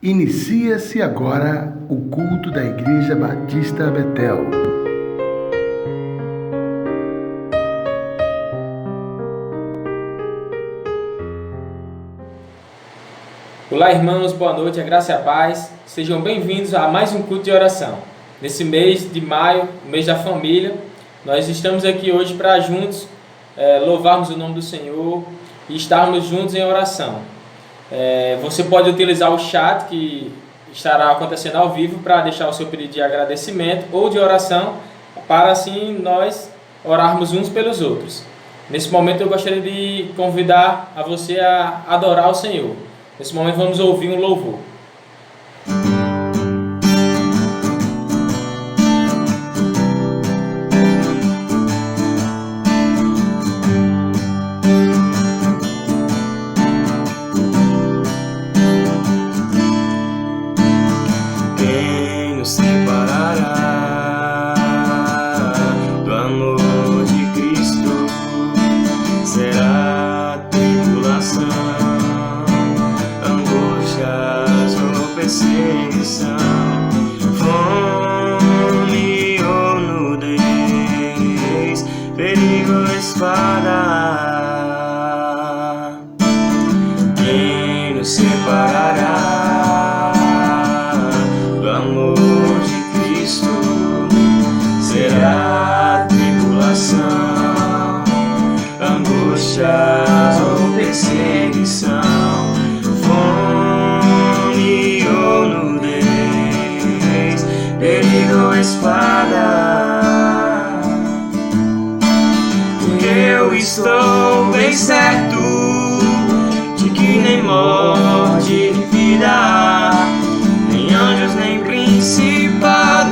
Inicia-se agora o culto da Igreja Batista Betel. Olá, irmãos, boa noite, a graça e a paz. Sejam bem-vindos a mais um culto de oração. Nesse mês de maio, o mês da família, nós estamos aqui hoje para juntos louvarmos o nome do Senhor e estarmos juntos em oração. Você pode utilizar o chat que estará acontecendo ao vivo para deixar o seu pedido de agradecimento ou de oração, para assim nós orarmos uns pelos outros. Nesse momento eu gostaria de convidar a você a adorar o Senhor. Nesse momento vamos ouvir um louvor. Estou bem certo de que nem morte nem vida, nem anjos nem principados,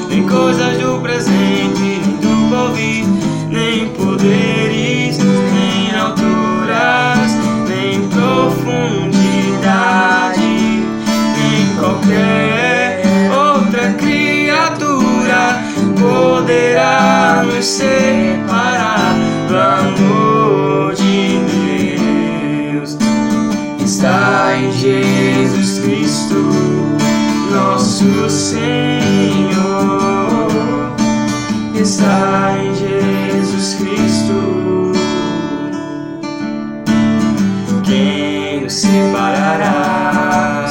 nem coisas do presente nem do porvir, nem poderes, nem alturas, nem profundidade, nem qualquer outra criatura poderá nos separar do amor de Deus. Está em Jesus Cristo, nosso Senhor. Está em Jesus Cristo. Quem nos separará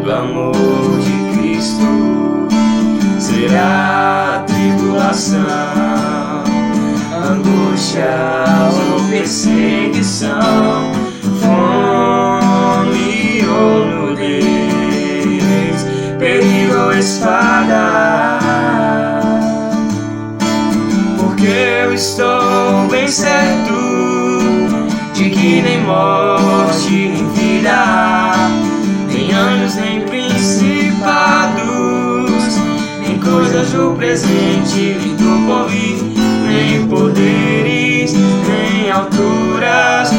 do amor de Cristo? Será a tribulação, angústia ou perseguição, fome ou nudez, perigo ou espada. Porque eu estou bem certo de que nem morte nem vida, nem anjos nem principados, nem coisas do presente nem do porvir, nem poderes, nem alturas,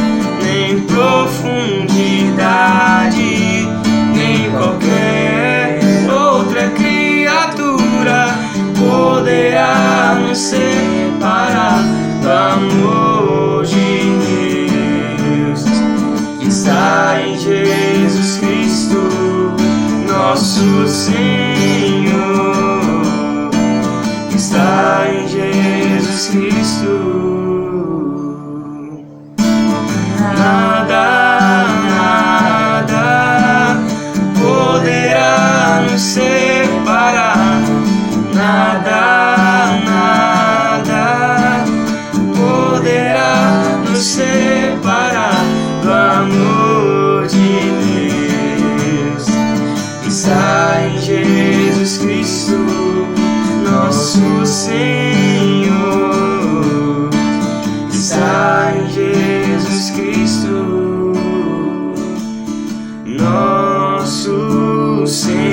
nem profundidade, nem qualquer outra criatura poderá nos separar do amor de Deus. Está em Jesus Cristo, nosso Senhor. Está em Jesus Cristo. Nada poderá nos separar. Nada poderá nos separar do amor de Deus. Está em Jesus Cristo, nosso Senhor. Está em Jesus Cristo, nosso Senhor.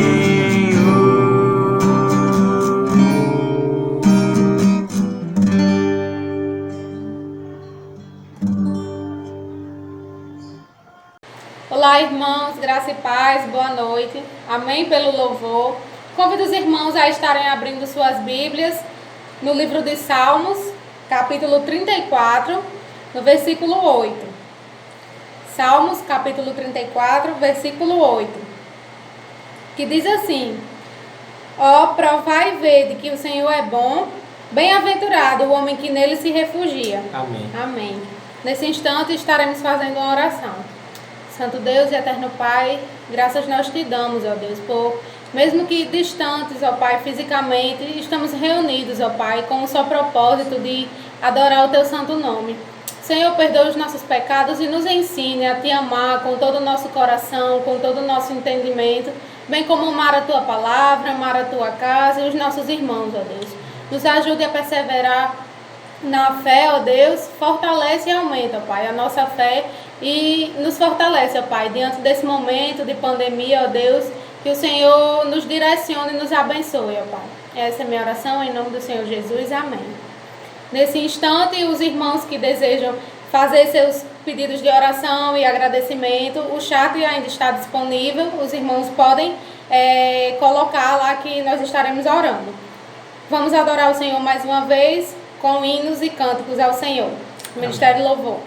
Olá, irmãos, graça e paz, boa noite. Amém pelo louvor. Convido os irmãos a estarem abrindo suas Bíblias no livro de Salmos, capítulo 34, no versículo 8. Salmos, capítulo 34, versículo 8, que diz assim: Ó, provai e vede que o Senhor é bom, bem-aventurado o homem que nele se refugia. Amém. Amém. Nesse instante estaremos fazendo uma oração. Santo Deus e eterno Pai, graças nós te damos, ó Deus, por mesmo que distantes, ó Pai, fisicamente, estamos reunidos, ó Pai, com o só propósito de adorar o teu santo nome. Senhor, perdoa os nossos pecados e nos ensine a te amar com todo o nosso coração, com todo o nosso entendimento, bem como amar a tua palavra, amar a tua casa e os nossos irmãos, ó Deus. Nos ajude a perseverar na fé, ó Deus, fortalece e aumenta, ó Pai, a nossa fé e nos fortalece, ó Pai, diante desse momento de pandemia, ó Deus, que o Senhor nos direcione e nos abençoe, ó Pai. Essa é a minha oração, em nome do Senhor Jesus, amém. Nesse instante, os irmãos que desejam fazer seus pedidos de oração e agradecimento, o chat ainda está disponível, os irmãos podem colocar lá que nós estaremos orando. Vamos adorar o Senhor mais uma vez com hinos e cânticos ao Senhor. Ministério Louvor.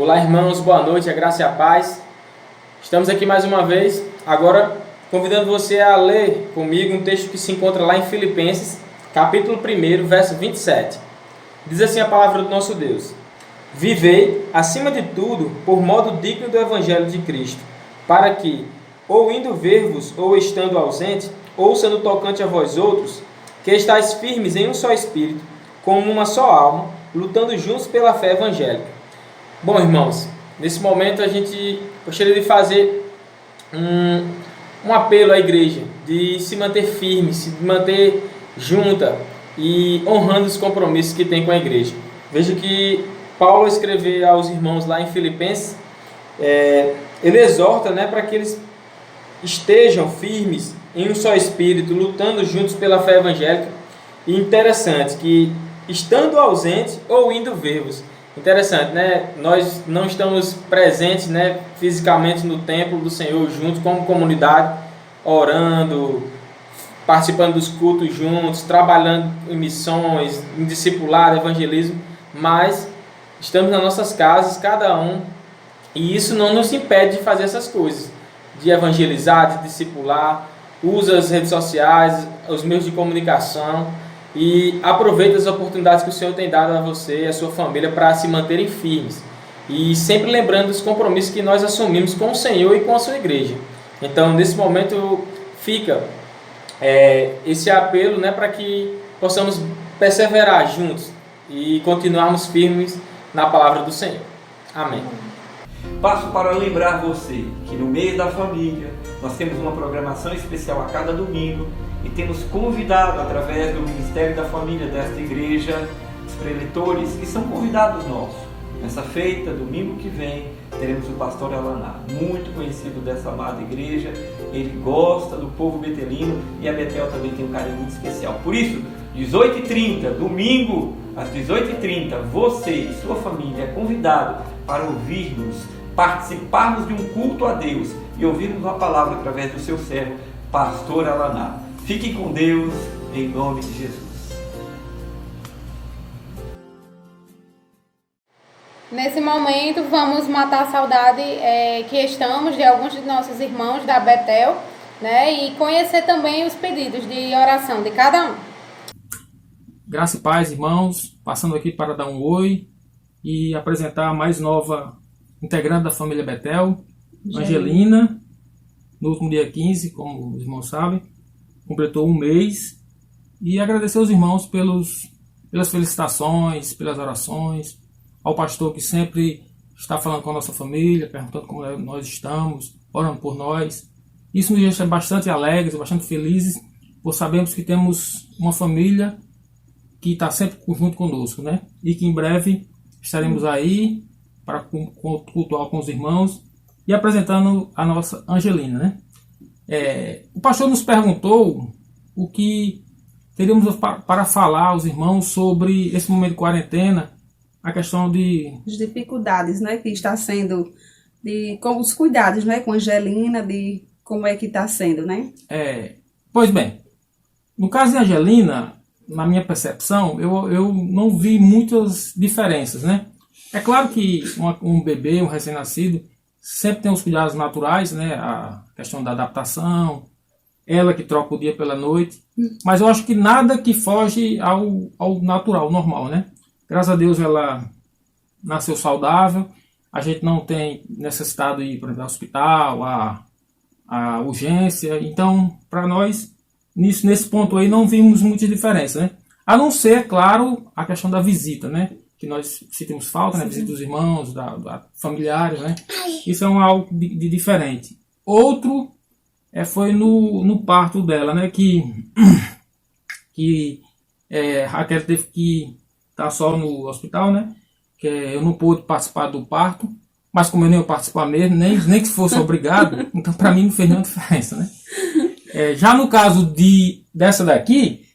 Olá, irmãos, boa noite, a graça e a paz. Estamos aqui mais uma vez, agora convidando você a ler comigo um texto que se encontra lá em Filipenses, capítulo 1, verso 27. Diz assim a palavra do nosso Deus: Vivei, acima de tudo, por modo digno do Evangelho de Cristo, para que, ou indo ver-vos, ou estando ausente, ouça no tocante a vós outros, que estáis firmes em um só Espírito, como uma só alma, lutando juntos pela fé evangélica. Bom, irmãos, nesse momento a gente gostaria de fazer um apelo à igreja, de se manter firme, se manter junta e honrando os compromissos que tem com a igreja. Veja que Paulo escrever aos irmãos lá em Filipenses, ele exorta, para que eles estejam firmes em um só Espírito, lutando juntos pela fé evangélica. E interessante que, estando ausente ou indo ver-vos, interessante, nós não estamos presentes, fisicamente no templo do Senhor juntos, como comunidade, orando, participando dos cultos juntos, trabalhando em missões, em discipulado, evangelismo, mas estamos nas nossas casas, cada um, e isso não nos impede de fazer essas coisas, de evangelizar, de discipular. Usa as redes sociais, os meios de comunicação, e aproveita as oportunidades que o Senhor tem dado a você e a sua família para se manterem firmes. E sempre lembrando dos compromissos que nós assumimos com o Senhor e com a sua igreja. Então, nesse momento, fica esse apelo, para que possamos perseverar juntos e continuarmos firmes na palavra do Senhor. Amém. Passo para lembrar você que no mês da família nós temos uma programação especial a cada domingo e temos convidado através do Ministério da Família desta igreja os preletores que são convidados nossos. Nessa feita, domingo que vem, teremos o pastor Alaná, muito conhecido dessa amada igreja. Ele gosta do povo betelino e a Betel também tem um carinho muito especial. Por isso, 18h30, domingo às 18h30, você e sua família é convidado para ouvirmos, participarmos de um culto a Deus e ouvirmos uma palavra através do seu servo, pastor Alaná. Fiquem com Deus, em nome de Jesus. Nesse momento, vamos matar a saudade que estamos de alguns de nossos irmãos da Betel, e conhecer também os pedidos de oração de cada um. Graça e paz, irmãos, passando aqui para dar um oi e apresentar a mais nova integrante da família Betel, Angelina. No último dia 15, como os irmãos sabem, completou um mês, e agradecer aos irmãos pelas felicitações, pelas orações, ao pastor que sempre está falando com a nossa família, perguntando como nós estamos, orando por nós. Isso nos deixa bastante alegres, bastante felizes, por sabermos que temos uma família que está sempre junto conosco, e que em breve estaremos aí para cultuar com os irmãos e apresentando a nossa Angelina, O pastor nos perguntou o que teríamos para falar aos irmãos sobre esse momento de quarentena, a questão de as dificuldades, que está sendo, com os cuidados, com a Angelina, de como é que está sendo, Pois bem, no caso de Angelina, na minha percepção, eu não vi muitas diferenças, É claro que um bebê, um recém-nascido, sempre tem os cuidados naturais, A questão da adaptação, ela que troca o dia pela noite, mas eu acho que nada que foge ao natural, ao normal, Graças a Deus ela nasceu saudável, a gente não tem necessidade de ir para o hospital, a urgência, então para nós, nesse ponto aí, não vimos muita diferença, A não ser, claro, a questão da visita, Que nós sentimos falta, visita dos irmãos, da familiares, Isso é algo de diferente. Outro foi no parto dela, que Raquel teve que estar só no hospital, Que eu não pude participar do parto, mas como eu nem ia participar mesmo, nem que fosse obrigado, então para mim não fez nenhuma diferença, Já no caso dessa daqui,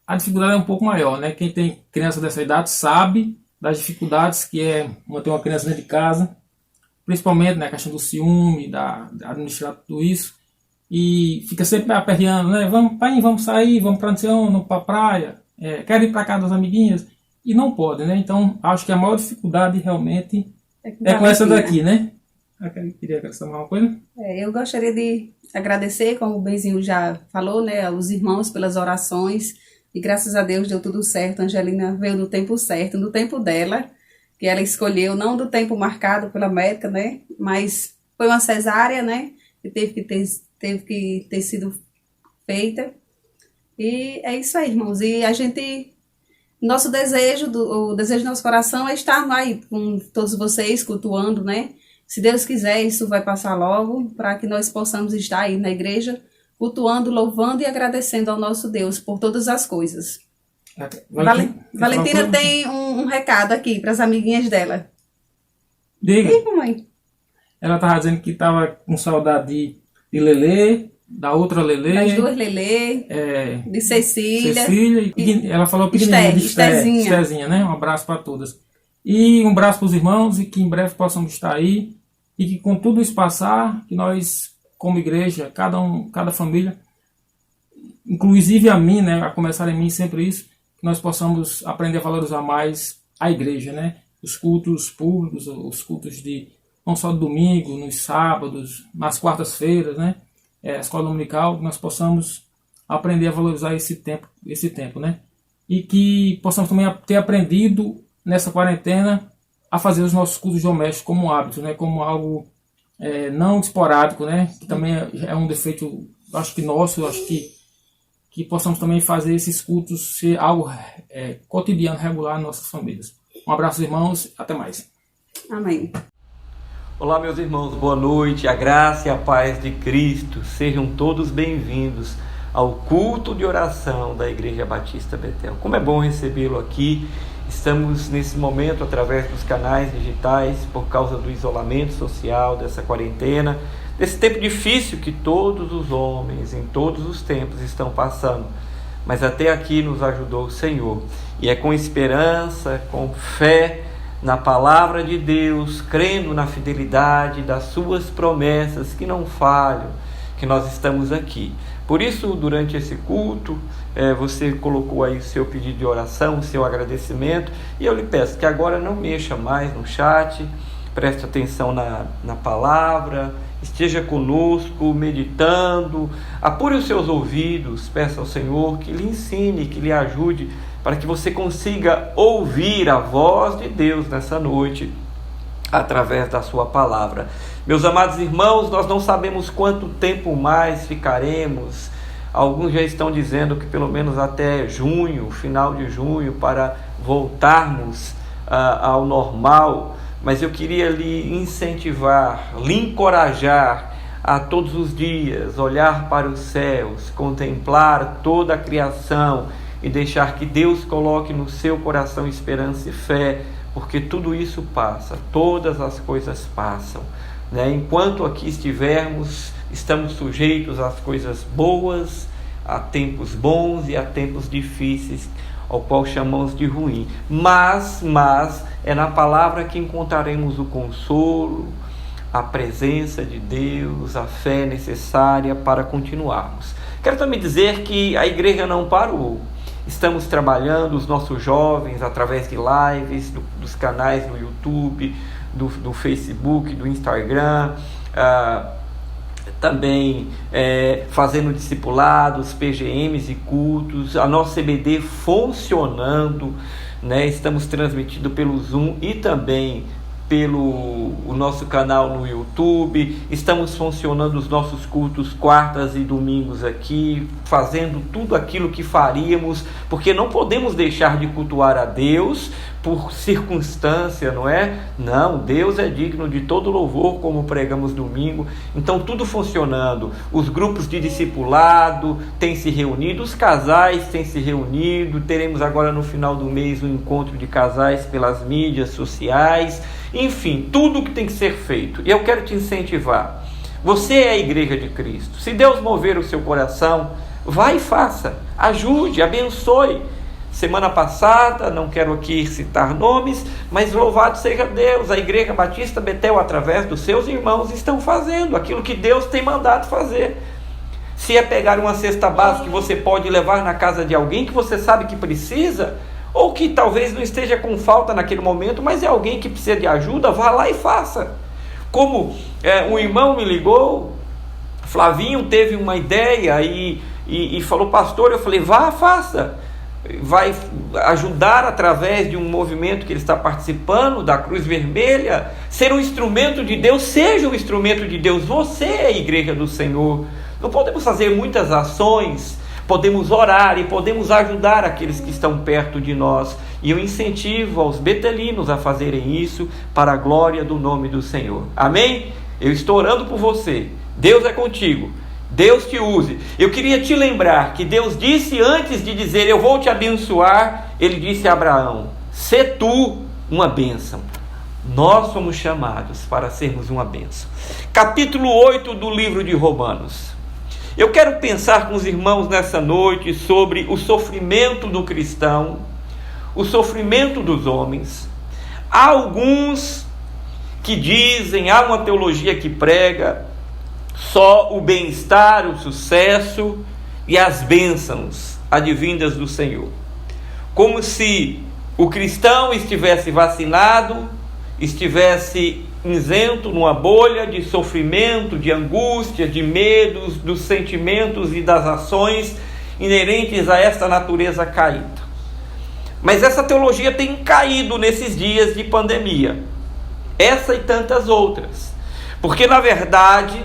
a dificuldade é um pouco maior, Quem tem criança dessa idade sabe das dificuldades que é manter uma criança dentro de casa, principalmente na questão do ciúme, da administrar tudo isso, e fica sempre aperreando, vamos sair, vamos para vamos para a praia, quero ir para casa das amiguinhas, e não pode, Então, acho que a maior dificuldade realmente com essa daqui, né? Queria acrescentar uma coisa? Eu gostaria de agradecer, como o Benzinho já falou, né, aos irmãos pelas orações. E graças a Deus deu tudo certo. A Angelina veio no tempo certo, no tempo dela, que ela escolheu, não do tempo marcado pela médica, né? Mas foi uma cesárea, né? Que teve que ter sido feita. E é isso aí, irmãos. E a gente... Nosso desejo, o desejo do nosso coração é estar aí com todos vocês, cultuando, né? Se Deus quiser, isso vai passar logo, para que nós possamos estar aí na igreja, cultuando, louvando e agradecendo ao nosso Deus por todas as coisas. Valentina tem um recado aqui para as amiguinhas dela. Diga. Diga, mãe. Ela estava dizendo que estava com saudade de Lelê, da outra Lelê. Das duas Lelê, de Cecília e ela falou pequenininha de Estezinha, né? Um abraço para todas. E um abraço para os irmãos e que em breve possamos estar aí e que com tudo isso passar, que nós, como igreja, cada família, inclusive a mim, né? A começar em mim sempre isso, que nós possamos aprender a valorizar mais a igreja, né? Os cultos públicos, os cultos não só do domingo, nos sábados, nas quartas-feiras, né? A escola dominical, que nós possamos aprender a valorizar esse tempo, né? E que possamos também ter aprendido nessa quarentena a fazer os nossos cultos domésticos como hábito, né? Como algo não esporádico, né? Que também é um defeito, acho que nosso, acho que possamos também fazer esses cultos ser algo cotidiano, regular nas nossas famílias. Um abraço, irmãos, até mais. Amém. Olá, meus irmãos, boa noite, a graça e a paz de Cristo, sejam todos bem-vindos ao culto de oração da Igreja Batista Betel. Como é bom recebê-lo aqui. Estamos nesse momento através dos canais digitais por causa do isolamento social, dessa quarentena, desse tempo difícil que todos os homens em todos os tempos estão passando. Mas até aqui nos ajudou o Senhor. E é com esperança, com fé na palavra de Deus, crendo na fidelidade das suas promessas que não falham, que nós estamos aqui. Por isso, durante esse culto, você colocou aí o seu pedido de oração, o seu agradecimento, e eu lhe peço que agora não mexa mais no chat, preste atenção na palavra, esteja conosco, meditando, apure os seus ouvidos, peça ao Senhor que lhe ensine, que lhe ajude, para que você consiga ouvir a voz de Deus nessa noite, através da sua palavra. Meus amados irmãos, nós não sabemos quanto tempo mais ficaremos. Alguns já estão dizendo que pelo menos até junho, final de junho, para voltarmos ao normal. Mas eu queria lhe incentivar, lhe encorajar a todos os dias olhar para os céus, contemplar toda a criação e deixar que Deus coloque no seu coração esperança e fé, porque tudo isso passa, todas as coisas passam, né? Enquanto aqui estivermos, estamos sujeitos às coisas boas, a tempos bons e a tempos difíceis, ao qual chamamos de ruim. Mas é na palavra que encontraremos o consolo, a presença de Deus, a fé necessária para continuarmos. Quero também dizer que a igreja não parou. Estamos trabalhando os nossos jovens através de lives, dos canais no YouTube, do Facebook, do Instagram, também fazendo discipulados, PGMs e cultos, a nossa CBD funcionando, né? Estamos transmitindo pelo Zoom e também pelo nosso canal no YouTube. Estamos funcionando os nossos cultos quartas e domingos aqui, fazendo tudo aquilo que faríamos, porque não podemos deixar de cultuar a Deus por circunstância, não é? Não, Deus é digno de todo louvor, como pregamos domingo. Então tudo funcionando, os grupos de discipulado têm se reunido, os casais têm se reunido, teremos agora no final do mês um encontro de casais pelas mídias sociais. Enfim, tudo que tem que ser feito. E eu quero te incentivar. Você é a igreja de Cristo. Se Deus mover o seu coração, vai e faça. Ajude, abençoe. Semana passada, não quero aqui citar nomes, mas louvado seja Deus, a Igreja Batista Betel, através dos seus irmãos, estão fazendo aquilo que Deus tem mandado fazer. Se é pegar uma cesta básica que você pode levar na casa de alguém que você sabe que precisa, ou que talvez não esteja com falta naquele momento, mas é alguém que precisa de ajuda, vá lá e faça. Como um irmão me ligou, Flavinho teve uma ideia e falou: pastor, eu falei, vá, faça. Vai ajudar através de um movimento que ele está participando, da Cruz Vermelha, ser um instrumento de Deus. Seja um instrumento de Deus. Você é a igreja do Senhor. Não podemos fazer muitas ações, podemos orar e podemos ajudar aqueles que estão perto de nós, e eu incentivo aos betelinos a fazerem isso para a glória do nome do Senhor. Amém? Eu estou orando por você. Deus é contigo. Deus te use. Eu queria te lembrar que Deus disse, antes de dizer eu vou te abençoar, Ele disse a Abraão: sê tu uma bênção. Nós somos chamados para sermos uma bênção. Capítulo 8 do livro de Romanos. Eu quero pensar com os irmãos nessa noite sobre o sofrimento do cristão, o sofrimento dos homens. Há alguns que dizem, há uma teologia que prega só o bem-estar, o sucesso e as bênçãos advindas do Senhor. Como se o cristão estivesse vacinado, estivesse isento numa bolha de sofrimento, de angústia, de medos, dos sentimentos e das ações inerentes a esta natureza caída. Mas essa teologia tem caído nesses dias de pandemia. Essa e tantas outras. Porque na verdade,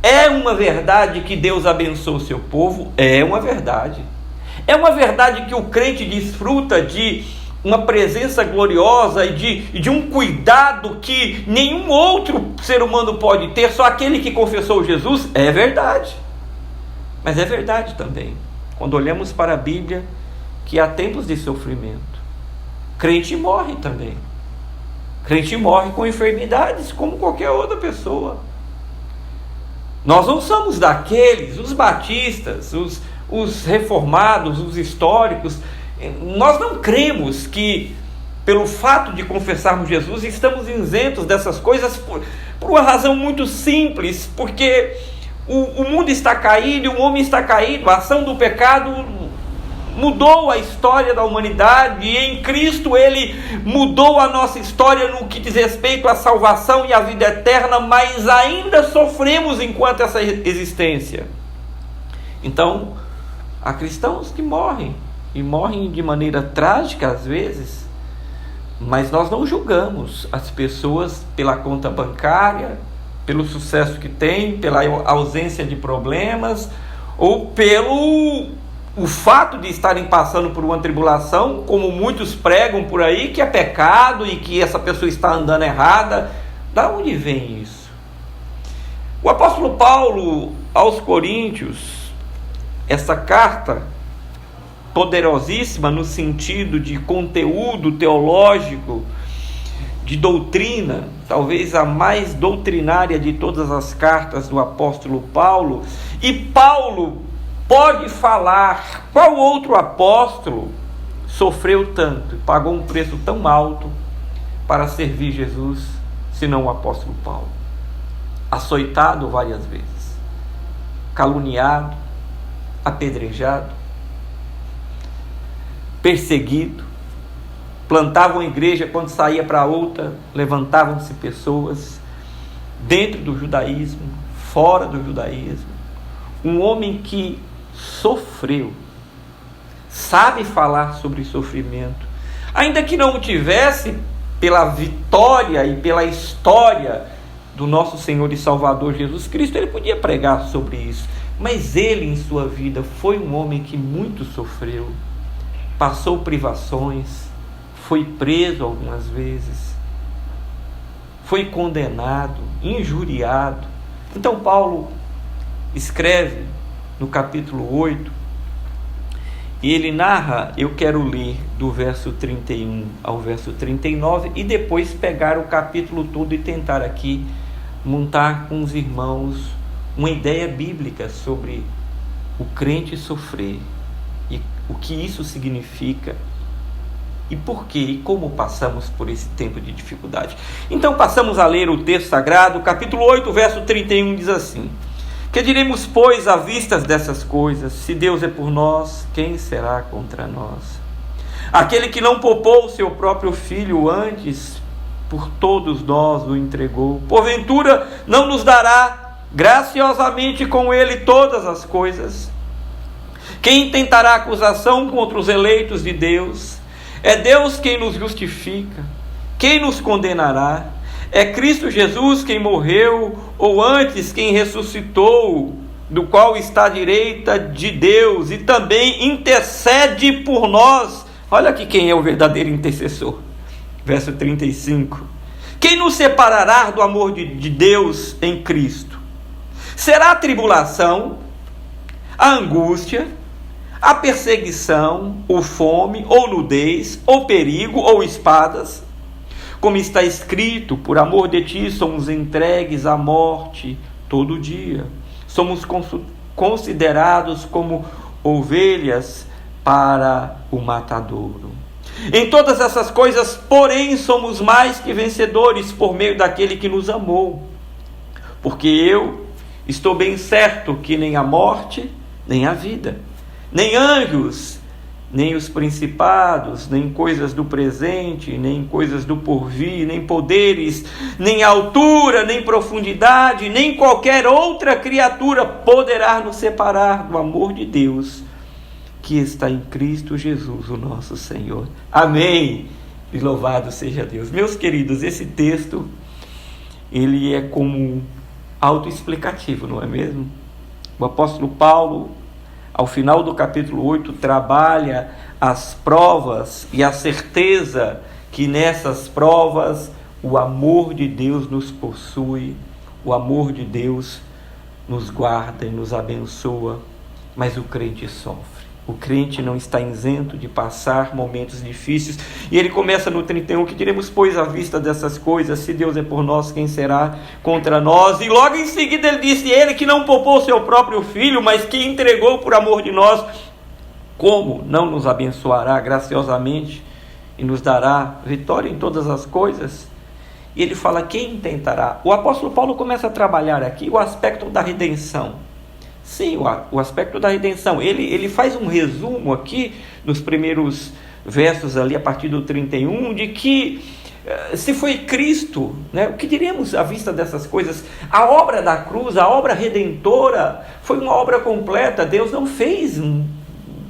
é uma verdade que Deus abençoa o seu povo, é uma verdade. É uma verdade que o crente desfruta de uma presença gloriosa e de um cuidado que nenhum outro ser humano pode ter, só aquele que confessou Jesus. É verdade. Mas é verdade também, quando olhamos para a Bíblia, que há tempos de sofrimento. Crente morre também. Crente morre com enfermidades, como qualquer outra pessoa. Nós não somos daqueles, os batistas, os reformados, os históricos. Nós não cremos que, pelo fato de confessarmos Jesus, estamos isentos dessas coisas por uma razão muito simples, porque o mundo está caído, o homem está caído, a ação do pecado mudou a história da humanidade, e em Cristo Ele mudou a nossa história no que diz respeito à salvação e à vida eterna, mas ainda sofremos enquanto essa existência. Então, há cristãos que morrem, e morrem de maneira trágica às vezes, mas nós não julgamos as pessoas pela conta bancária, pelo sucesso que tem, pela ausência de problemas, ou pelo o fato de estarem passando por uma tribulação, como muitos pregam por aí, que é pecado e que essa pessoa está andando errada. Da onde vem isso? O apóstolo Paulo aos Coríntios, essa carta poderosíssima no sentido de conteúdo teológico, de doutrina, talvez a mais doutrinária de todas as cartas do apóstolo Paulo. E Paulo pode falar qual outro apóstolo sofreu tanto, pagou um preço tão alto para servir Jesus, senão o apóstolo Paulo. Açoitado várias vezes, caluniado, apedrejado, perseguido, plantavam igreja quando saía para outra, levantavam-se pessoas dentro do judaísmo, fora do judaísmo. Um homem que sofreu, sabe falar sobre sofrimento, ainda que não o tivesse pela vitória e pela história do nosso Senhor e Salvador Jesus Cristo, ele podia pregar sobre isso, mas ele em sua vida foi um homem que muito sofreu, passou privações, foi preso algumas vezes, foi condenado, injuriado. Então Paulo escreve no capítulo 8, e ele narra, eu quero ler do verso 31 ao verso 39, e depois pegar o capítulo todo e tentar aqui montar com os irmãos uma ideia bíblica sobre o crente sofrer, e o que isso significa, e por quê, e como passamos por esse tempo de dificuldade. Então passamos a ler o texto sagrado. Capítulo 8, verso 31 diz assim: que diremos, pois, à vista dessas coisas? Se Deus é por nós, quem será contra nós? aquele que não poupou o seu próprio filho, antes por todos nós o entregou, porventura não nos dará graciosamente com ele todas as coisas? Quem intentará acusação contra os eleitos de Deus? É Deus quem nos justifica. Quem nos condenará? É Cristo Jesus quem morreu, ou antes quem ressuscitou, do qual está à direita de Deus e também intercede por nós. Olha aqui quem é o verdadeiro intercessor. Verso 35. Quem nos separará do amor de Deus em Cristo? Será a tribulação, a angústia, a perseguição, ou fome, ou nudez, ou perigo, ou espadas? Como está escrito, por amor de ti somos entregues à morte todo dia. Somos considerados como ovelhas para o matadouro. Em todas essas coisas, porém, somos mais que vencedores por meio daquele que nos amou. Porque eu estou bem certo que nem a morte, nem a vida, nem anjos, nem os principados, nem coisas do presente, nem coisas do porvir, nem poderes, nem altura, nem profundidade, nem qualquer outra criatura poderá nos separar do amor de Deus que está em Cristo Jesus, o nosso Senhor. Amém. E louvado seja Deus. Meus queridos, esse texto, ele é como autoexplicativo, não é mesmo? O apóstolo Paulo, ao final do capítulo 8, trabalha as provas e a certeza que nessas provas o amor de Deus nos possui, o amor de Deus nos guarda e nos abençoa, mas o crente sofre. O crente não está isento de passar momentos difíceis. E ele começa no 31, que diremos, pois, à vista dessas coisas, se Deus é por nós, quem será contra nós? E logo em seguida ele disse, ele que não poupou o seu próprio filho, mas que entregou por amor de nós, como não nos abençoará graciosamente e nos dará vitória em todas as coisas? E ele fala, quem tentará? O apóstolo Paulo começa a trabalhar aqui o aspecto da redenção. Sim, o aspecto da redenção. Ele faz um resumo aqui, nos primeiros versos ali, a partir do 31, de que se foi Cristo, né, o que diremos à vista dessas coisas? A obra da cruz, a obra redentora, foi uma obra completa. Deus não fez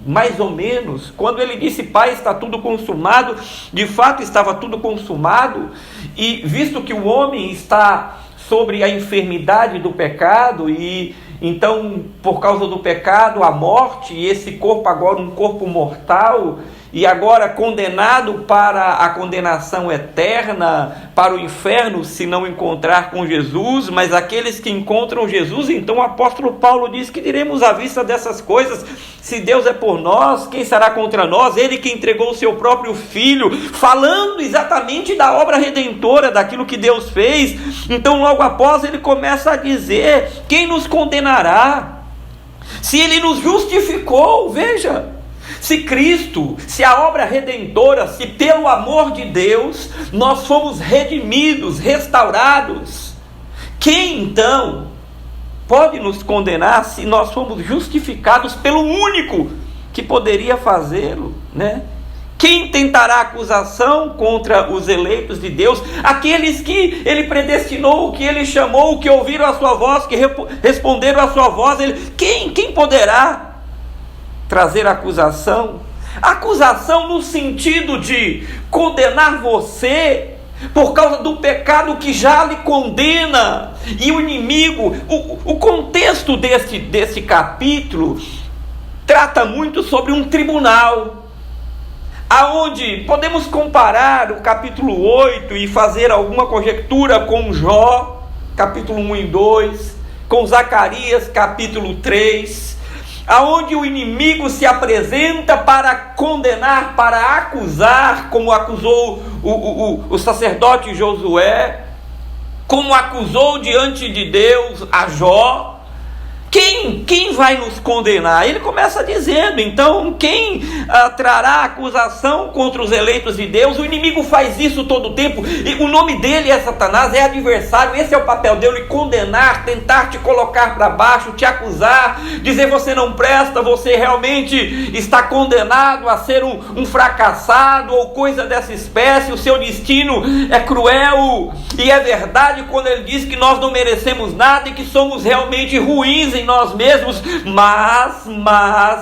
mais ou menos. Quando ele disse, Pai, está tudo consumado, de fato estava tudo consumado, e visto que o homem está sobre a enfermidade do pecado, e então, por causa do pecado, a morte, e esse corpo agora um corpo mortal, e agora condenado para a condenação eterna, para o inferno, se não encontrar com Jesus, mas aqueles que encontram Jesus, então o apóstolo Paulo diz que diremos à vista dessas coisas, se Deus é por nós, quem será contra nós? Ele que entregou o seu próprio filho, falando exatamente da obra redentora, daquilo que Deus fez. Então logo após ele começa a dizer, quem nos condenará? Se ele nos justificou, veja, se Cristo, se a obra redentora, se pelo amor de Deus nós fomos redimidos, restaurados, quem então pode nos condenar se nós fomos justificados pelo único que poderia fazê-lo, né? Quem tentará acusação contra os eleitos de Deus? Aqueles que ele predestinou, que ele chamou, que ouviram a sua voz, que responderam a sua voz. Quem poderá trazer acusação? Acusação no sentido de condenar você por causa do pecado que já lhe condena. E o inimigo, o contexto desse capítulo trata muito sobre um tribunal, aonde podemos comparar o capítulo 8 e fazer alguma conjectura com Jó, capítulo 1 e 2, com Zacarias, capítulo 3, aonde o inimigo se apresenta para condenar, para acusar, como acusou o sacerdote Josué, como acusou diante de Deus a Jó. Quem vai nos condenar? Ele começa dizendo, então, quem trará acusação contra os eleitos de Deus? O inimigo faz isso todo o tempo, e o nome dele é Satanás, é adversário, esse é o papel dele, condenar, tentar te colocar para baixo, te acusar, dizer você não presta, você realmente está condenado a ser um fracassado, ou coisa dessa espécie, o seu destino é cruel, e é verdade quando ele diz que nós não merecemos nada, e que somos realmente ruins em nós mesmos, mas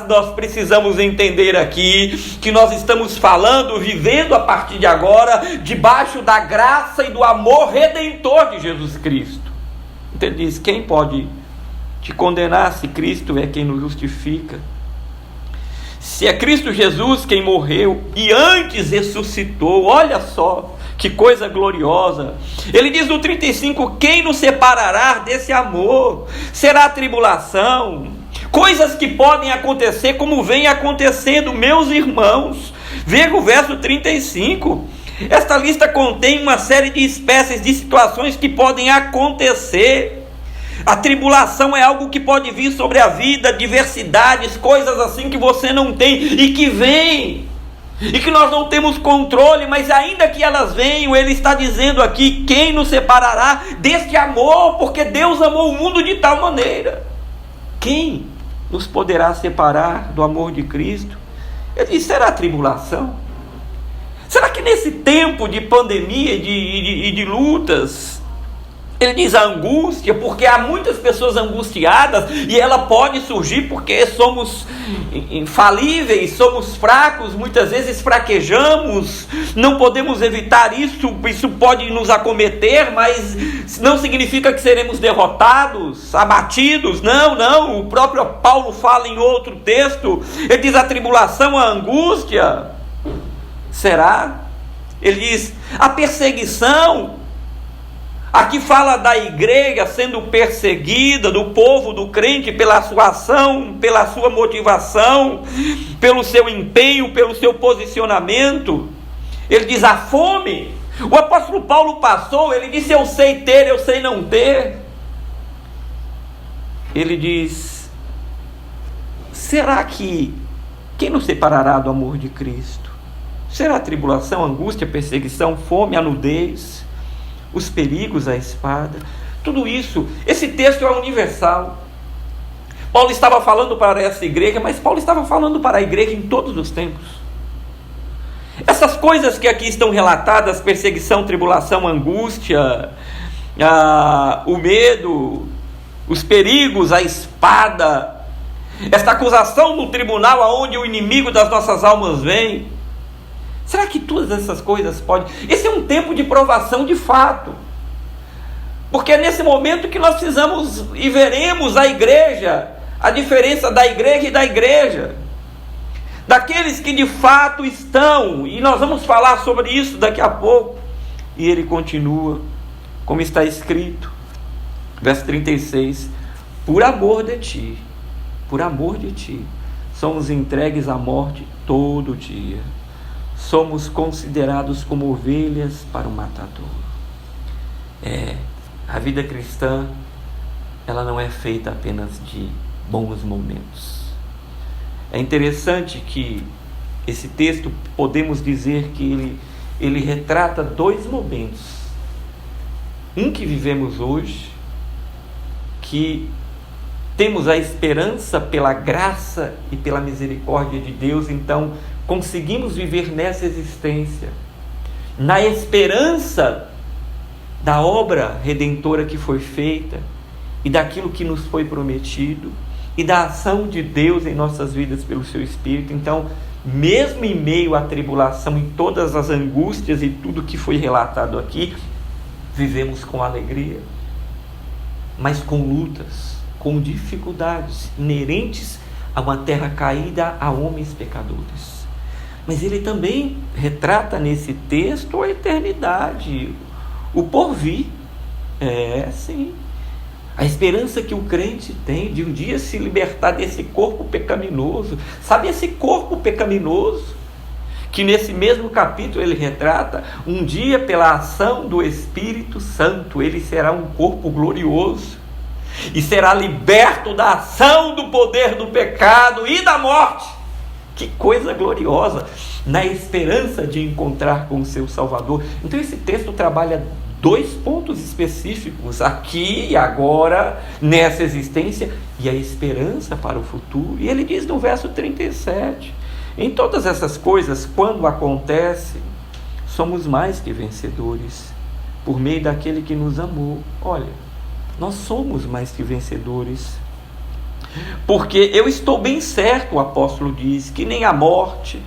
nós precisamos entender aqui que nós estamos falando, vivendo a partir de agora, debaixo da graça e do amor redentor de Jesus Cristo. Então ele diz, quem pode te condenar se Cristo é quem nos justifica? Se é Cristo Jesus quem morreu e antes ressuscitou, olha só, que coisa gloriosa. Ele diz no 35, quem nos separará desse amor? Será a tribulação? Coisas que podem acontecer como vem acontecendo, meus irmãos. Veja o verso 35. Esta lista contém uma série de espécies de situações que podem acontecer. A tribulação é algo que pode vir sobre a vida, diversidades, coisas assim que você não tem e que vem. E que nós não temos controle, mas ainda que elas venham, ele está dizendo aqui, quem nos separará deste amor? Porque Deus amou o mundo de tal maneira. Quem nos poderá separar do amor de Cristo? Ele diz, será a tribulação? Será que nesse tempo de pandemia e de lutas, ele diz a angústia, porque há muitas pessoas angustiadas, e ela pode surgir porque somos infalíveis, somos fracos, muitas vezes fraquejamos, não podemos evitar isso pode nos acometer, mas não significa que seremos derrotados, abatidos, não, o próprio Paulo fala em outro texto, ele diz a tribulação, a angústia, será? Ele diz a perseguição. Aqui fala da igreja sendo perseguida, do povo, do crente, pela sua ação, pela sua motivação, pelo seu empenho, pelo seu posicionamento. Ele diz a fome. O apóstolo Paulo passou, ele disse, eu sei ter, eu sei não ter. Ele diz, será que quem nos separará do amor de Cristo? Será a tribulação, a angústia, a perseguição, fome, a nudez, os perigos, a espada, tudo isso, esse texto é universal. Paulo estava falando para essa igreja, mas Paulo estava falando para a igreja em todos os tempos. Essas coisas que aqui estão relatadas, perseguição, tribulação, angústia, o medo, os perigos, a espada, esta acusação no tribunal aonde o inimigo das nossas almas vem, será que todas essas coisas podem? Esse é um tempo de provação de fato. Porque é nesse momento que nós precisamos e veremos a igreja, a diferença da igreja e da igreja. Daqueles que de fato estão, e nós vamos falar sobre isso daqui a pouco. E ele continua, como está escrito, verso 36, por amor de ti, somos entregues à morte todo dia. Somos considerados como ovelhas para o matador. A vida cristã, ela não é feita apenas de bons momentos. É interessante que esse texto, podemos dizer que ele retrata dois momentos. Um que vivemos hoje, que temos a esperança pela graça e pela misericórdia de Deus, então conseguimos viver nessa existência, na esperança da obra redentora que foi feita, e daquilo que nos foi prometido, e da ação de Deus em nossas vidas pelo seu Espírito. Então, mesmo em meio à tribulação, em todas as angústias e tudo que foi relatado aqui, vivemos com alegria, mas com lutas, com dificuldades inerentes a uma terra caída, a homens pecadores. Mas ele também retrata nesse texto a eternidade, o porvir. Sim. A esperança que o crente tem de um dia se libertar desse corpo pecaminoso. Sabe esse corpo pecaminoso? Que nesse mesmo capítulo ele retrata, um dia pela ação do Espírito Santo, ele será um corpo glorioso. e será liberto da ação do poder do pecado e da morte. Que coisa gloriosa, na esperança de encontrar com o seu Salvador. Então esse texto trabalha 2 pontos específicos, aqui e agora, nessa existência, e a esperança para o futuro. E ele diz no verso 37, em todas essas coisas, quando acontecem, somos mais que vencedores, por meio daquele que nos amou. Olha, nós somos mais que vencedores, porque eu estou bem certo, o apóstolo diz, que nem a morte,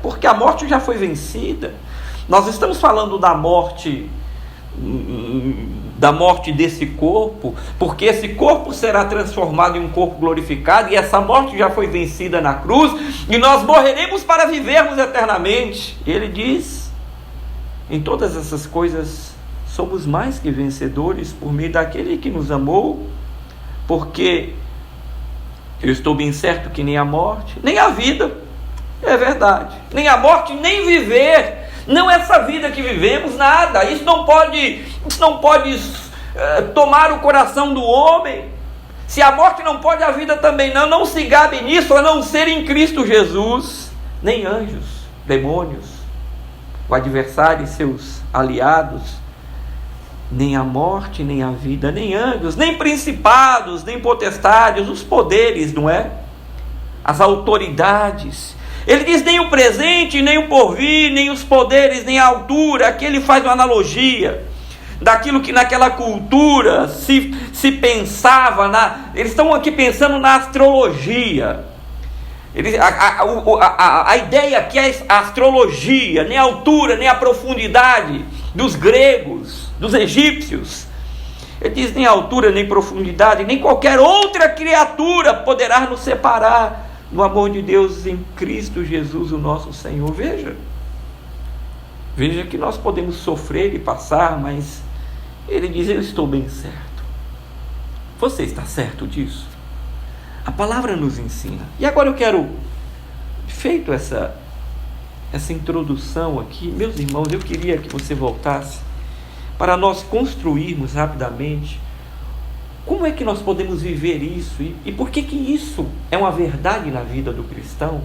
porque a morte já foi vencida. Nós estamos falando da morte desse corpo, porque esse corpo será transformado em um corpo glorificado, e essa morte já foi vencida na cruz, e nós morreremos para vivermos eternamente. Ele diz, em todas essas coisas somos mais que vencedores por meio daquele que nos amou, porque eu estou bem certo que nem a morte, nem a vida, é verdade, nem a morte, nem viver, não essa vida que vivemos, nada, isso não pode tomar o coração do homem. Se a morte não pode, a vida também não se gabe nisso, a não ser em Cristo Jesus. Nem anjos, demônios, o adversário e seus aliados, nem a morte, nem a vida, nem anjos, nem principados, nem potestades, os poderes, não é? As autoridades. Ele diz nem o presente, nem o porvir, nem os poderes, nem a altura. Aqui ele faz uma analogia daquilo que naquela cultura se pensava, eles estão aqui pensando na astrologia. A ideia aqui é a astrologia, nem a altura, nem a profundidade dos gregos, dos egípcios. Ele diz nem altura, nem profundidade, nem qualquer outra criatura poderá nos separar do amor de Deus em Cristo Jesus, o nosso Senhor. Veja que nós podemos sofrer e passar, mas ele diz, eu estou bem certo. Você está certo disso? A palavra nos ensina. E agora eu quero, feito essa introdução aqui, meus irmãos, eu queria que você voltasse para nós construirmos rapidamente como é que nós podemos viver isso e por que isso é uma verdade na vida do cristão.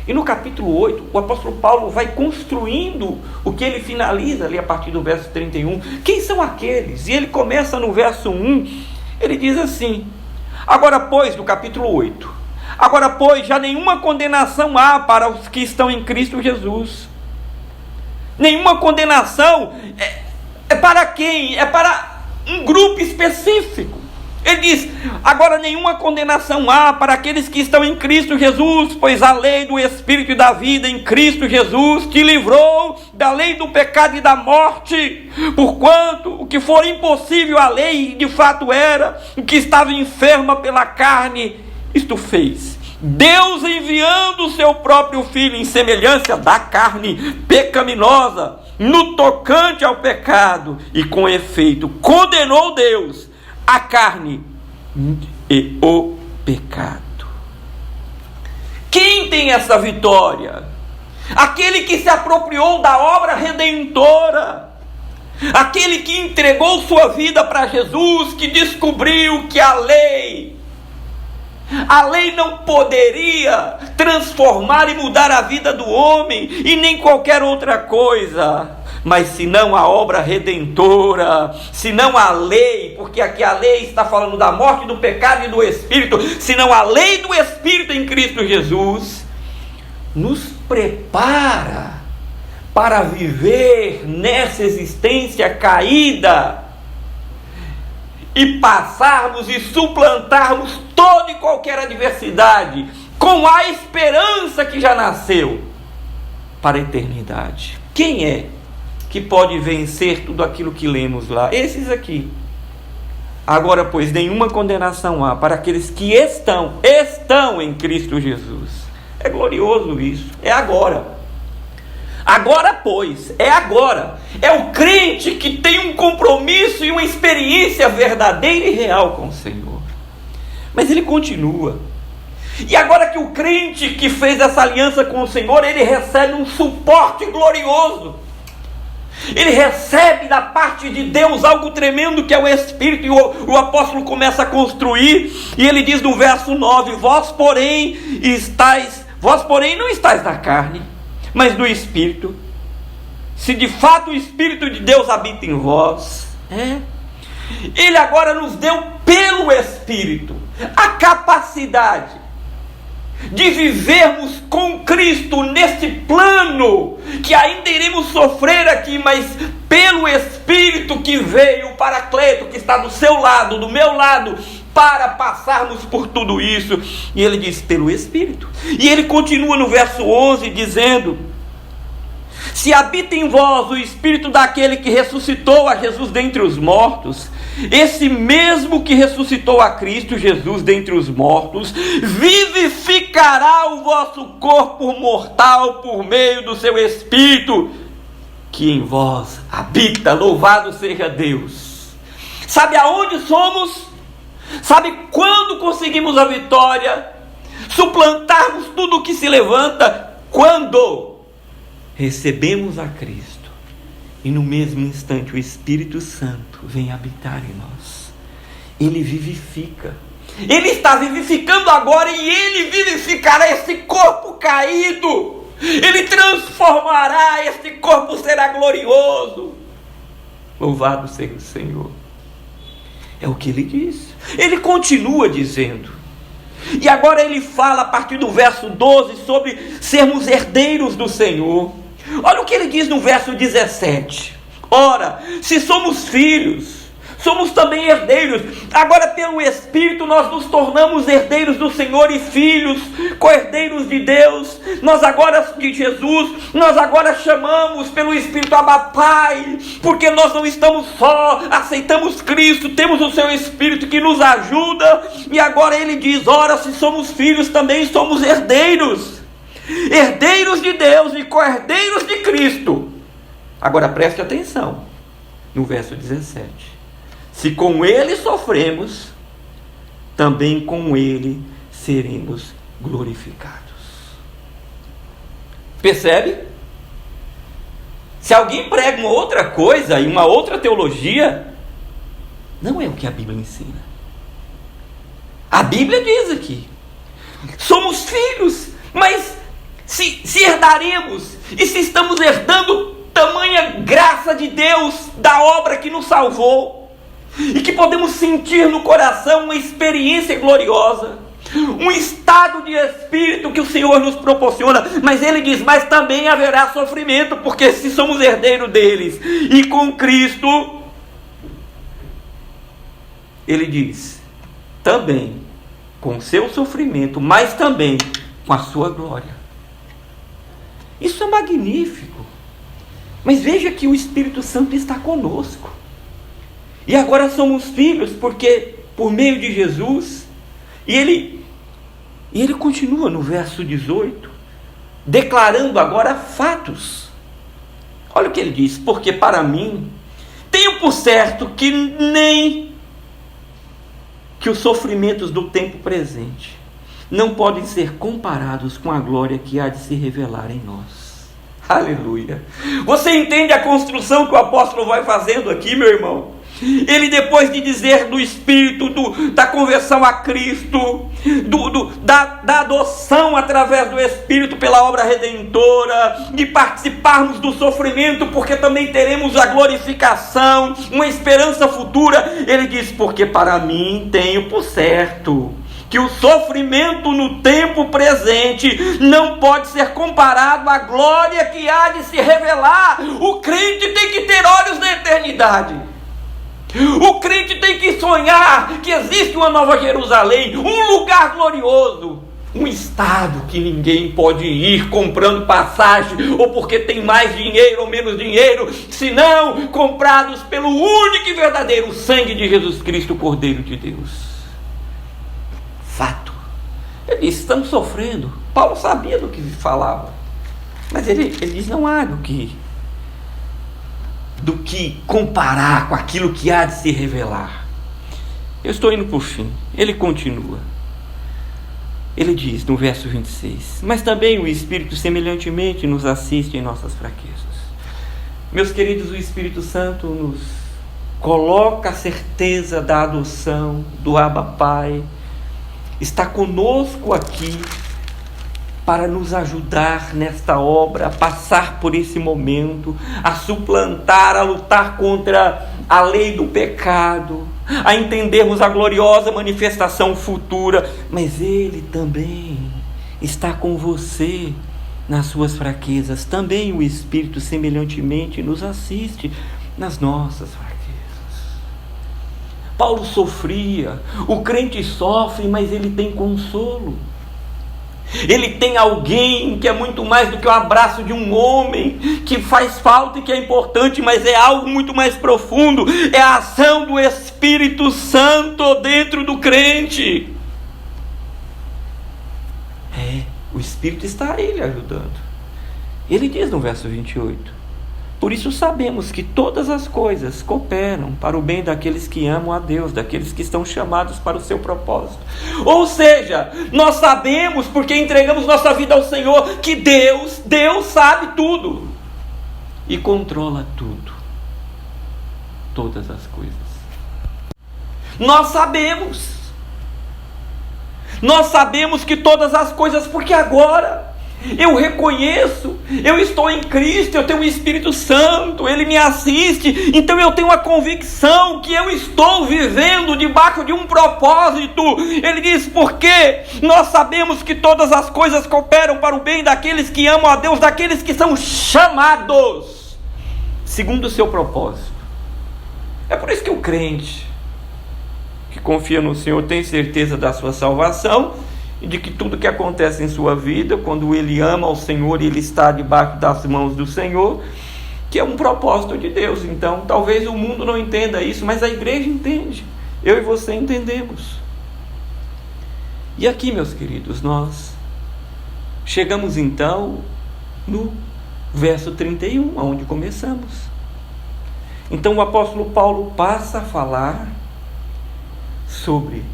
E no capítulo 8, o apóstolo Paulo vai construindo o que ele finaliza ali a partir do verso 31. Quem são aqueles? E ele começa no verso 1, ele diz assim, agora pois, no capítulo 8, agora pois, já nenhuma condenação há para os que estão em Cristo Jesus. Nenhuma condenação é para quem? É para um grupo específico. Ele diz, agora nenhuma condenação há para aqueles que estão em Cristo Jesus, pois a lei do Espírito e da vida em Cristo Jesus te livrou da lei do pecado e da morte, porquanto o que for impossível à lei, de fato era, o que estava enferma pela carne, isto fez. Deus enviando o seu próprio Filho em semelhança da carne pecaminosa, no tocante ao pecado, e com efeito condenou Deus a carne e o pecado. Quem tem essa vitória? Aquele que se apropriou da obra redentora, aquele que entregou sua vida para Jesus, que descobriu que a lei não poderia transformar e mudar a vida do homem, e nem qualquer outra coisa, mas senão a obra redentora, senão a lei, porque aqui a lei está falando da morte, do pecado e do Espírito, senão a lei do Espírito em Cristo Jesus, nos prepara para viver nessa existência caída, e passarmos e suplantarmos toda e qualquer adversidade, com a esperança que já nasceu para a eternidade. Quem é que pode vencer tudo aquilo que lemos lá? Esses aqui. Agora, pois, nenhuma condenação há para aqueles que estão em Cristo Jesus. É glorioso isso, é agora. Agora, pois, é agora. É o crente que tem um compromisso e uma experiência verdadeira e real com o Senhor. Mas ele continua. E agora que o crente que fez essa aliança com o Senhor, ele recebe um suporte glorioso. ele recebe da parte de Deus algo tremendo que é o Espírito, e o apóstolo começa a construir, e ele diz no verso 9: vós porém não estáis na carne, mas no Espírito, se de fato o Espírito de Deus habita em vós. Ele agora nos deu pelo Espírito a capacidade de vivermos com Cristo neste plano que ainda iremos sofrer aqui, mas pelo Espírito que veio, o Paracleto que está do seu lado, do meu lado, para passarmos por tudo isso. E ele diz pelo Espírito. E ele continua no verso 11 dizendo: se habita em vós o Espírito daquele que ressuscitou a Jesus dentre os mortos, esse mesmo que ressuscitou a Cristo Jesus dentre os mortos, vivificará o vosso corpo mortal por meio do seu Espírito, que em vós habita. Louvado seja Deus. Sabe aonde somos? Sabe quando conseguimos a vitória? Suplantarmos tudo o que se levanta? Quando recebemos a Cristo, e no mesmo instante o Espírito Santo vem habitar em nós. Ele vivifica. Ele está vivificando agora, e ele vivificará esse corpo caído. Ele transformará, esse corpo será glorioso. Louvado seja o Senhor. É o que ele diz. Ele continua dizendo. E agora ele fala a partir do verso 12 sobre sermos herdeiros do Senhor. Olha o que ele diz no verso 17. Ora, se somos filhos, somos também herdeiros. Agora pelo Espírito nós nos tornamos herdeiros do Senhor e filhos, co-herdeiros de Deus. Nós agora, de Jesus, nós agora chamamos pelo Espírito Abba Pai, porque nós não estamos só, aceitamos Cristo, temos o seu Espírito que nos ajuda. E agora ele diz: ora, se somos filhos, também somos herdeiros. Herdeiros de Deus e co-herdeiros de Cristo. Agora preste atenção no verso 17: se com ele sofremos, também com ele seremos glorificados. Percebe? Se alguém prega uma outra coisa e uma outra teologia, não é o que a Bíblia ensina. A Bíblia diz aqui: somos filhos, mas se herdaremos, e se estamos herdando tamanha graça de Deus, da obra que nos salvou, e que podemos sentir no coração uma experiência gloriosa, um estado de espírito que o Senhor nos proporciona. Mas ele diz: mas também haverá sofrimento, porque se somos herdeiros deles e com Cristo, ele diz, também com o seu sofrimento, mas também com a sua glória. Isso é magnífico. Mas veja que o Espírito Santo está conosco. E agora somos filhos, porque por meio de Jesus. E ele continua no verso 18, declarando agora fatos. Olha o que ele diz: porque para mim, tenho por certo que os sofrimentos do tempo presente não podem ser comparados com a glória que há de se revelar em nós. Aleluia! Você entende a construção que o apóstolo vai fazendo aqui, meu irmão? Ele, depois de dizer do Espírito, da conversão a Cristo, da adoção através do Espírito pela obra redentora, de participarmos do sofrimento, porque também teremos a glorificação, uma esperança futura, ele diz: porque para mim tenho por certo que o sofrimento no tempo presente não pode ser comparado à glória que há de se revelar. O crente tem que ter olhos na eternidade. O crente tem que sonhar que existe uma nova Jerusalém, um lugar glorioso, um estado que ninguém pode ir comprando passagem, ou porque tem mais dinheiro ou menos dinheiro, senão comprados pelo único e verdadeiro sangue de Jesus Cristo, o Cordeiro de Deus. Fato. Ele disse: estamos sofrendo. Paulo sabia do que falava, mas ele diz: não há do que comparar com aquilo que há de se revelar. Eu estou indo para o fim. Ele continua. Ele diz no verso 26: mas também o Espírito semelhantemente nos assiste em nossas fraquezas, Meus queridos, o Espírito Santo nos coloca a certeza da adoção, do Abba Pai. Está conosco aqui para nos ajudar nesta obra, a passar por esse momento, a suplantar, a lutar contra a lei do pecado, a entendermos a gloriosa manifestação futura. Mas Ele também está com você nas suas fraquezas. Também o Espírito semelhantemente nos assiste nas nossas fraquezas. Paulo sofria, o crente sofre, mas ele tem consolo. Ele tem alguém que é muito mais do que o abraço de um homem, que faz falta e que é importante, mas é algo muito mais profundo. É a ação do Espírito Santo dentro do crente. O Espírito está aí lhe ajudando. Ele diz no verso 28: por isso sabemos que todas as coisas cooperam para o bem daqueles que amam a Deus, daqueles que estão chamados para o seu propósito. Ou seja, nós sabemos, porque entregamos nossa vida ao Senhor, que Deus sabe tudo e controla tudo, todas as coisas. Nós sabemos que todas as coisas, porque agora eu reconheço, eu estou em Cristo, eu tenho o Espírito Santo, Ele me assiste, então eu tenho a convicção que eu estou vivendo debaixo de um propósito. Ele diz, porque nós sabemos que todas as coisas cooperam para o bem daqueles que amam a Deus, daqueles que são chamados segundo o seu propósito. É por isso que o crente que confia no Senhor tem certeza da sua salvação, e de que tudo que acontece em sua vida, quando ele ama ao Senhor e ele está debaixo das mãos do Senhor, que é um propósito de Deus. Então, talvez o mundo não entenda isso, mas a igreja entende. Eu e você entendemos. E aqui, meus queridos, nós chegamos então no verso 31, onde começamos. Então o apóstolo Paulo passa a falar sobre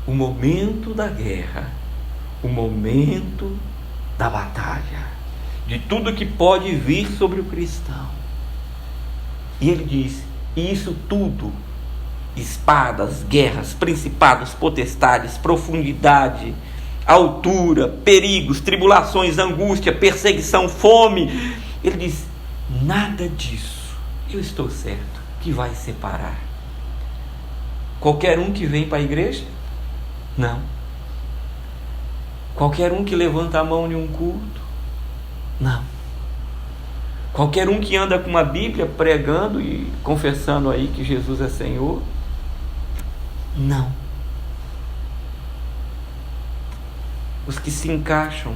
o momento da guerra, o momento da batalha, de tudo que pode vir sobre o cristão. E ele diz, e isso tudo, espadas, guerras, principados, potestades, profundidade, altura, perigos, tribulações, angústia, perseguição, fome. Ele diz, nada disso, eu estou certo, que vai separar qualquer um que vem para a igreja. Não. Qualquer um que levanta a mão em um culto? Não. Qualquer um que anda com uma Bíblia pregando e confessando aí que Jesus é Senhor? Não. Os que se encaixam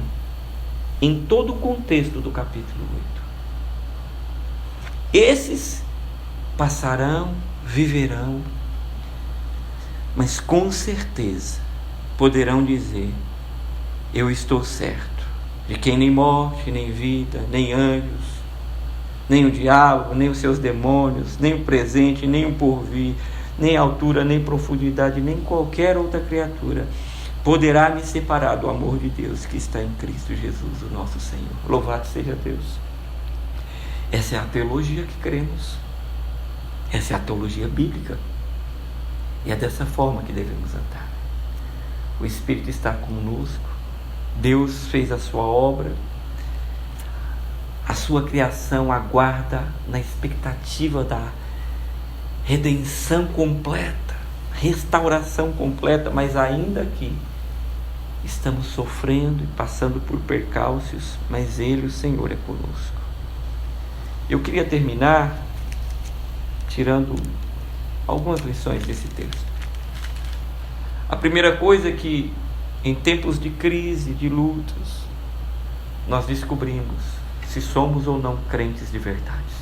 em todo o contexto do capítulo 8. Esses passarão, viverão, mas com certeza poderão dizer, eu estou certo, de quem nem morte, nem vida, nem anjos, nem o diabo, nem os seus demônios, nem o presente, nem o porvir, nem altura, nem profundidade, nem qualquer outra criatura poderá me separar do amor de Deus que está em Cristo Jesus, o nosso Senhor. Louvado seja Deus. Essa é a teologia que cremos. Essa é a teologia bíblica. E é dessa forma que devemos andar. O Espírito está conosco, Deus fez a sua obra, a sua criação aguarda na expectativa da redenção completa, restauração completa, mas ainda que estamos sofrendo e passando por percalços, mas Ele, o Senhor, é conosco. Eu queria terminar tirando algumas lições desse texto. A primeira coisa é que em tempos de crise, de lutas, nós descobrimos se somos ou não crentes de verdade.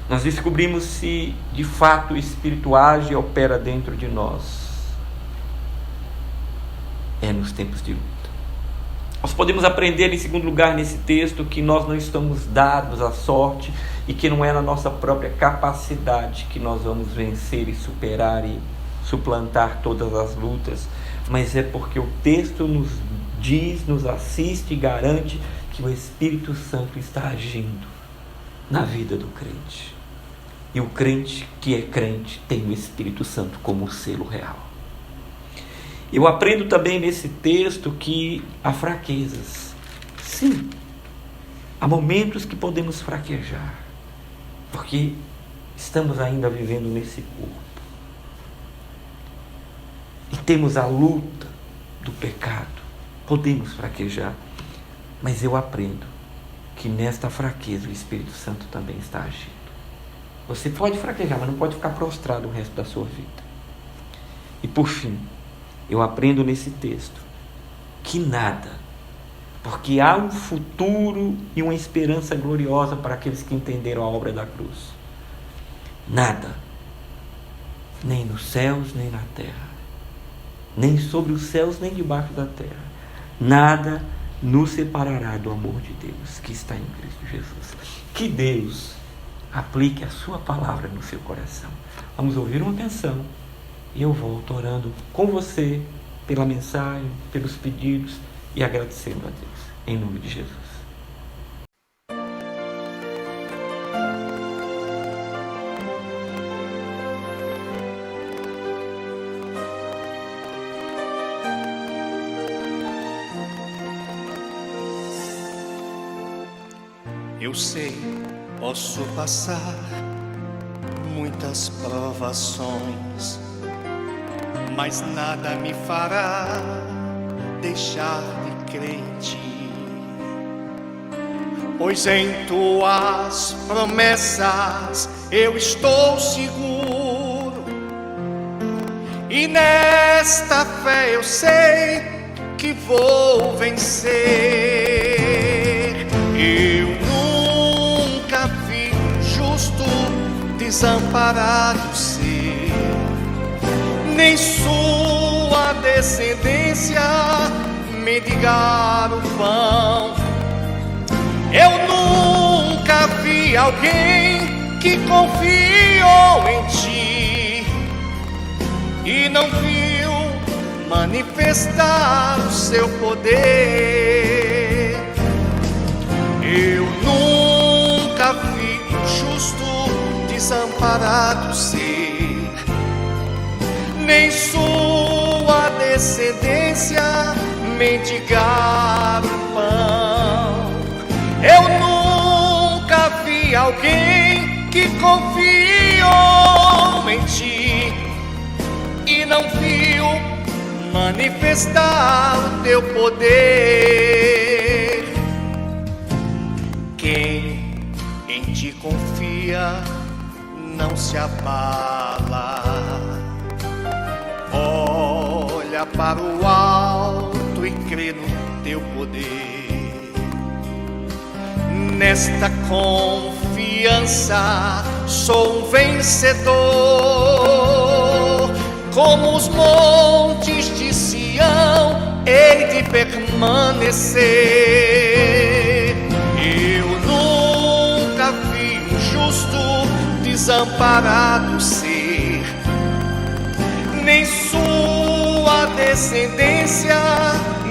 Nós descobrimos se de fato o Espírito age e opera dentro de nós. É nos tempos de luta. Nós podemos aprender, em segundo lugar, nesse texto, que nós não estamos dados à sorte e que não é na nossa própria capacidade que nós vamos vencer e superar e suplantar todas as lutas, mas é porque o texto nos diz, nos assiste e garante que o Espírito Santo está agindo na vida do crente. E o crente que é crente tem o Espírito Santo como selo real. Eu aprendo também nesse texto que há fraquezas. Sim, há momentos que podemos fraquejar, porque estamos ainda vivendo nesse corpo. E temos a luta do pecado. Podemos fraquejar, mas eu aprendo que nesta fraqueza o Espírito Santo também está agindo. Você pode fraquejar, mas não pode ficar prostrado o resto da sua vida. E por fim, eu aprendo nesse texto que nada, porque há um futuro e uma esperança gloriosa para aqueles que entenderam a obra da cruz. Nada, nem nos céus, nem na terra, nem sobre os céus, nem debaixo da terra, nada nos separará do amor de Deus que está em Cristo Jesus. Que Deus aplique a sua palavra no seu coração. Vamos ouvir uma canção e eu volto orando com você pela mensagem, pelos pedidos e agradecendo a Deus, em nome de Jesus. Eu sei, posso passar muitas provações, mas nada me fará deixar de crer em ti, pois em tuas promessas eu estou seguro, e nesta fé eu sei que vou vencer. Eu nunca vi um justo desamparado ser, nem sua descendência mendigar o pão. Eu nunca vi alguém que confiou em ti e não viu manifestar o seu poder. Eu nunca vi um justo desamparado ser, nem sua descendência mendigar o pão. Eu nunca vi alguém que confiou em ti e não viu manifestar o teu poder. Quem em ti confia não se abala, olha para o alto e crê no teu poder. Nesta confiança sou um vencedor, como os montes de Sião hei de permanecer. Eu nunca vi um justo desamparado ser, nem sua descendência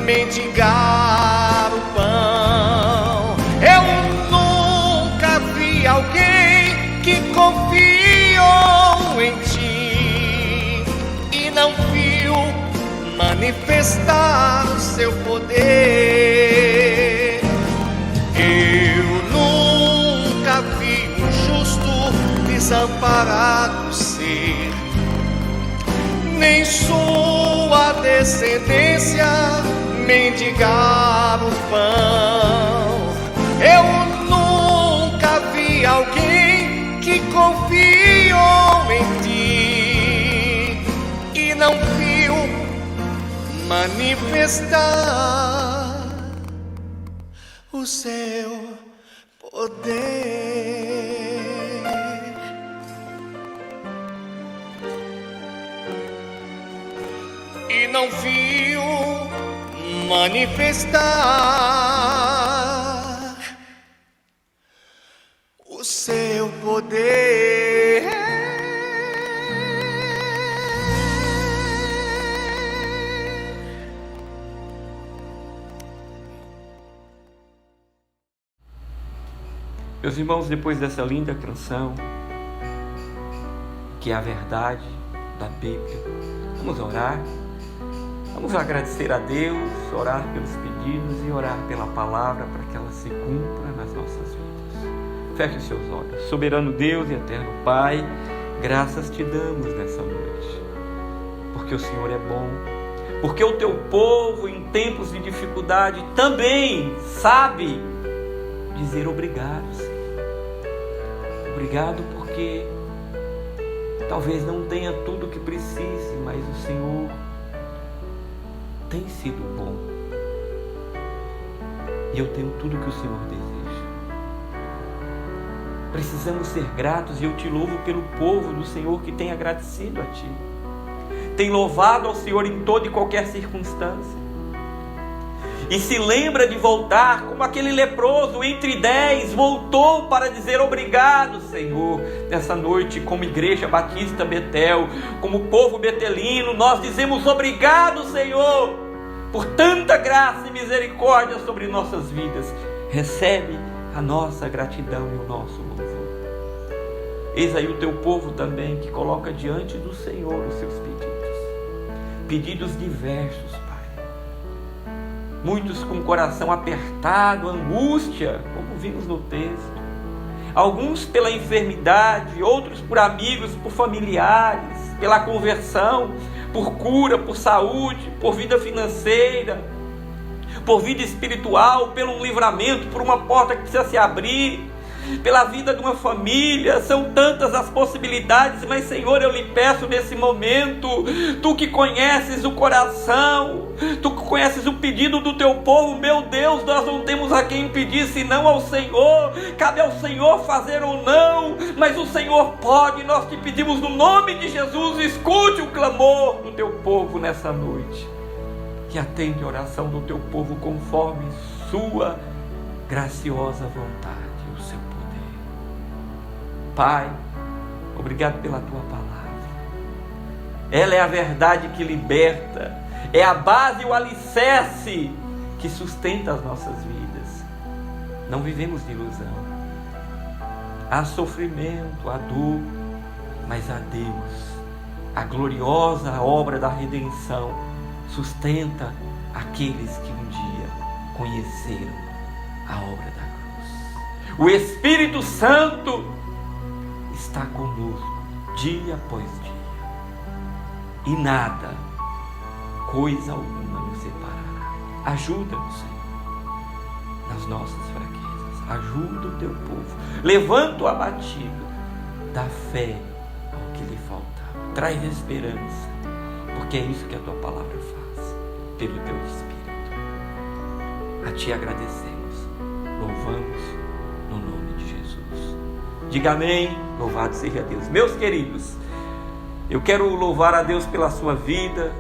mendigar o pão. Eu nunca vi alguém que confiou em ti e não viu manifestar o seu poder. Eu nunca vi um justo desamparado ser, nem sua descendência mendigar o pão. Eu nunca vi alguém que confiou em ti e não viu manifestar o seu poder. E não viu manifestar o seu poder. Meus irmãos, depois dessa linda canção, que é a verdade da Bíblia, vamos orar. Vamos agradecer a Deus, orar pelos pedidos e orar pela palavra para que ela se cumpra nas nossas vidas. Feche os seus olhos. Soberano Deus e eterno Pai, graças te damos nessa noite, porque o Senhor é bom, porque o teu povo em tempos de dificuldade também sabe dizer obrigado, Senhor. Obrigado porque talvez não tenha tudo o que precise, mas o Senhor tem sido bom. E eu tenho tudo o que o Senhor deseja. Precisamos ser gratos e eu te louvo pelo povo do Senhor que tem agradecido a Ti. Tem louvado ao Senhor em toda e qualquer circunstância. E se lembra de voltar como aquele leproso entre 10 voltou para dizer obrigado, Senhor. Nessa noite, como Igreja Batista Betel, como povo betelino, nós dizemos obrigado, Senhor, por tanta graça e misericórdia sobre nossas vidas. Recebe a nossa gratidão e o nosso louvor. Eis aí o teu povo também que coloca diante do Senhor os seus pedidos diversos, Pai. Muitos com o coração apertado, angústia, como vimos no texto. Alguns pela enfermidade, outros por amigos, por familiares, pela conversão, por cura, por saúde, por vida financeira, por vida espiritual, pelo livramento, por uma porta que precisa se abrir, pela vida de uma família. São tantas as possibilidades, mas Senhor, eu lhe peço nesse momento, Tu que conheces o coração, Tu que conheces o pedido do teu povo, meu Deus, nós não temos a quem pedir senão ao Senhor. Cabe ao Senhor fazer ou não, mas o Senhor pode. Nós te pedimos no nome de Jesus, escute o clamor do teu povo nessa noite e atende a oração do teu povo conforme sua graciosa vontade. Pai, obrigado pela Tua palavra. Ela é a verdade que liberta, é a base e o alicerce que sustenta as nossas vidas. Não vivemos de ilusão. Há sofrimento, há dor, mas há Deus. A gloriosa obra da redenção sustenta aqueles que um dia conheceram a obra da cruz. O Espírito Santo está conosco dia após dia, e nada, coisa alguma nos separará. Ajuda-nos, Senhor, nas nossas fraquezas. Ajuda o teu povo. Levanta o abatido, dá fé ao que lhe faltava. Traz esperança, porque é isso que a tua palavra faz, pelo teu Espírito. A ti agradecemos, louvamos no nome de Jesus. Diga amém. Louvado seja Deus. Meus queridos, eu quero louvar a Deus pela sua vida,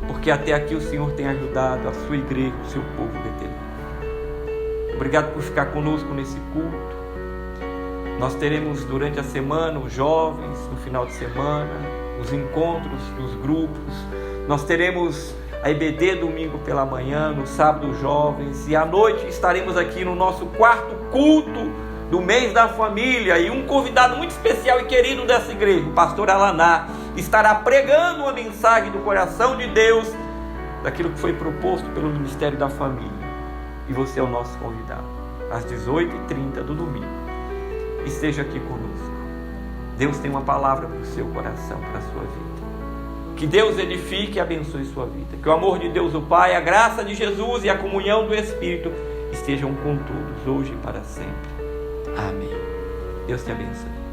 porque até aqui o Senhor tem ajudado a sua igreja, o seu povo betelino. Obrigado por ficar conosco nesse culto. Nós teremos durante a semana os jovens, no final de semana, os encontros dos grupos. Nós teremos a IBD domingo pela manhã, no sábado os jovens, e à noite estaremos aqui no nosso quarto culto do mês da família, e um convidado muito especial e querido dessa igreja, o pastor Alaná, estará pregando uma mensagem do coração de Deus, daquilo que foi proposto pelo Ministério da Família, e você é o nosso convidado, às 18h30 do domingo. Esteja aqui conosco. Deus tem uma palavra para o seu coração, para a sua vida. Que Deus edifique e abençoe sua vida. Que o amor de Deus o Pai, a graça de Jesus e a comunhão do Espírito estejam com todos, hoje e para sempre. Amém. Deus te abençoe.